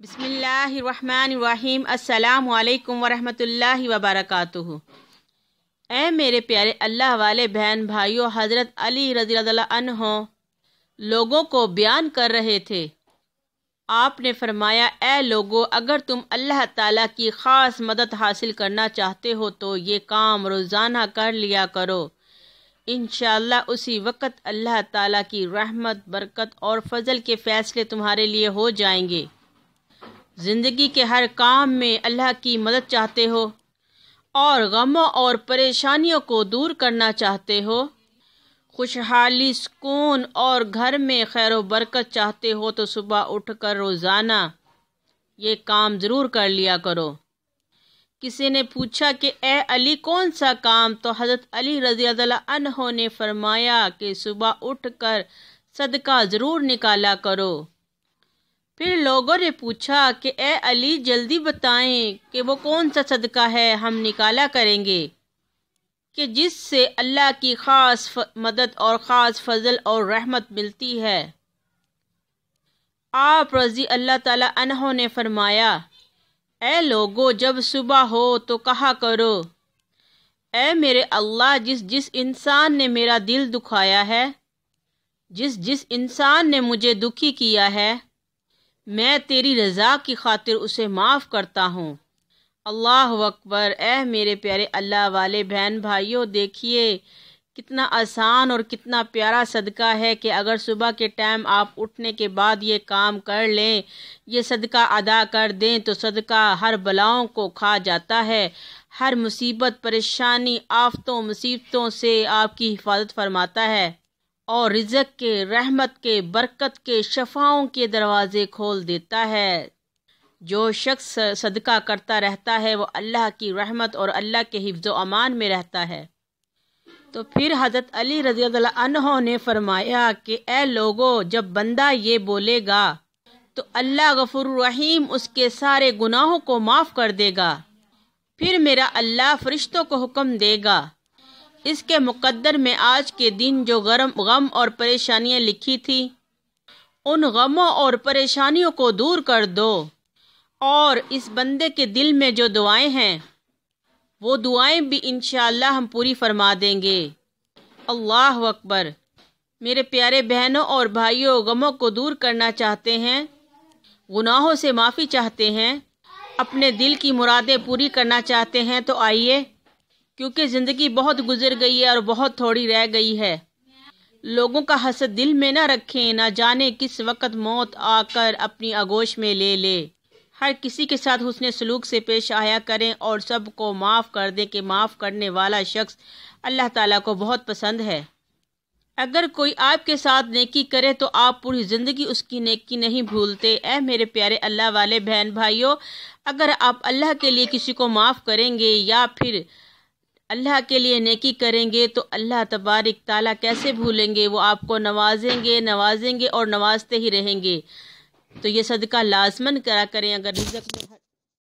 बिस्मिल्लाहिर्रहमानिर्रहीम। अस्सलामु अलैकुम वरहमतुल्लाहि वबरकातुहू। ऐ मेरे प्यारे अल्लाह वाले बहन भाइयों, हज़रत अली रज़ियल्लाहु अन्हु लोगों को बयान कर रहे थे। आपने फरमाया, ऐ लोगों, अगर तुम अल्लाह ताला की ख़ास मदद हासिल करना चाहते हो तो ये काम रोज़ाना कर लिया करो। इंशाअल्लाह उसी वक़्त अल्लाह ताला की रहमत, बरकत और फ़ज़ल के फ़ैसले तुम्हारे लिए हो जाएंगे। ज़िंदगी के हर काम में अल्लाह की मदद चाहते हो और गमों और परेशानियों को दूर करना चाहते हो, खुशहाली, सुकून और घर में खैर व बरकत चाहते हो तो सुबह उठकर रोज़ाना ये काम ज़रूर कर लिया करो। किसी ने पूछा कि ए अली, कौन सा काम? तो हज़रत अली रज़ियल्लाहु अन्हु ने फरमाया कि सुबह उठकर सदका ज़रूर निकाला करो। फिर लोगों ने पूछा कि ए अली, जल्दी बताएं कि वो कौन सा सदका है हम निकाला करेंगे कि जिससे अल्लाह की ख़ास मदद और ख़ास फजल और रहमत मिलती है। आप रज़ी अल्लाह ताला अन्हु ने फरमाया, ए लोगों, जब सुबह हो तो कहा करो, ए मेरे अल्लाह, जिस इंसान ने मेरा दिल दुखाया है, जिस इंसान ने मुझे दुखी किया है, मैं तेरी रज़ा की खातिर उसे माफ़ करता हूँ। अल्लाह अकबर। ऐ मेरे प्यारे अल्लाह वाले बहन भाइयों, देखिए कितना आसान और कितना प्यारा सदका है कि अगर सुबह के टाइम आप उठने के बाद ये काम कर लें, ये सदका अदा कर दें तो सदका हर बलाओं को खा जाता है, हर मुसीबत, परेशानी, आफतों, मुसीबतों से आपकी हिफाजत फरमाता है और रिज़्क़ के, रहमत के, बरकत के, शफ़ाओं के दरवाज़े खोल देता है। जो शख्स सदका करता रहता है वो अल्लाह की रहमत और अल्लाह के हिफ्ज़ व अमान में रहता है। तो फिर हज़रत अली रज़ियल्लाहु अन्हु ने फरमाया कि ए लोगों, जब बंदा ये बोलेगा तो अल्लाह गफ़ूर रहीम उसके सारे गुनाहों को माफ़ कर देगा। फिर मेरा अल्लाह फरिश्तों को हुक्म देगा, इसके मुक़द्दर में आज के दिन जो गम और परेशानियां लिखी थी, उन गमों और परेशानियों को दूर कर दो और इस बंदे के दिल में जो दुआएं हैं वो दुआएं भी इंशाअल्लाह हम पूरी फरमा देंगे। अल्लाह अकबर। मेरे प्यारे बहनों और भाइयों, गमों को दूर करना चाहते हैं, गुनाहों से माफ़ी चाहते हैं, अपने दिल की मुरादें पूरी करना चाहते हैं तो आइए, क्योंकि ज़िंदगी बहुत गुजर गई है और बहुत थोड़ी रह गई है। लोगों का हसद दिल में ना रखें, ना जाने किस वक़्त मौत आकर अपनी आगोश में ले ले। हर किसी के साथ हुस्ने सलूक से पेश आया करें और सबको माफ़ कर दें कि माफ़ करने वाला शख्स अल्लाह ताला को बहुत पसंद है। अगर कोई आपके साथ नेकी करे तो आप पूरी ज़िंदगी उसकी नेकी नहीं भूलते। ऐ मेरे प्यारे अल्लाह वाले बहन भाइयों, अगर आप अल्लाह के लिए किसी को माफ़ करेंगे या फिर अल्लाह के लिए नेकी करेंगे तो अल्लाह तबारक ताला कैसे भूलेंगे, वो आपको नवाजेंगे और नवाजते ही रहेंगे। तो ये सदका लाजमन करा करें। अगर रिज़्क़ में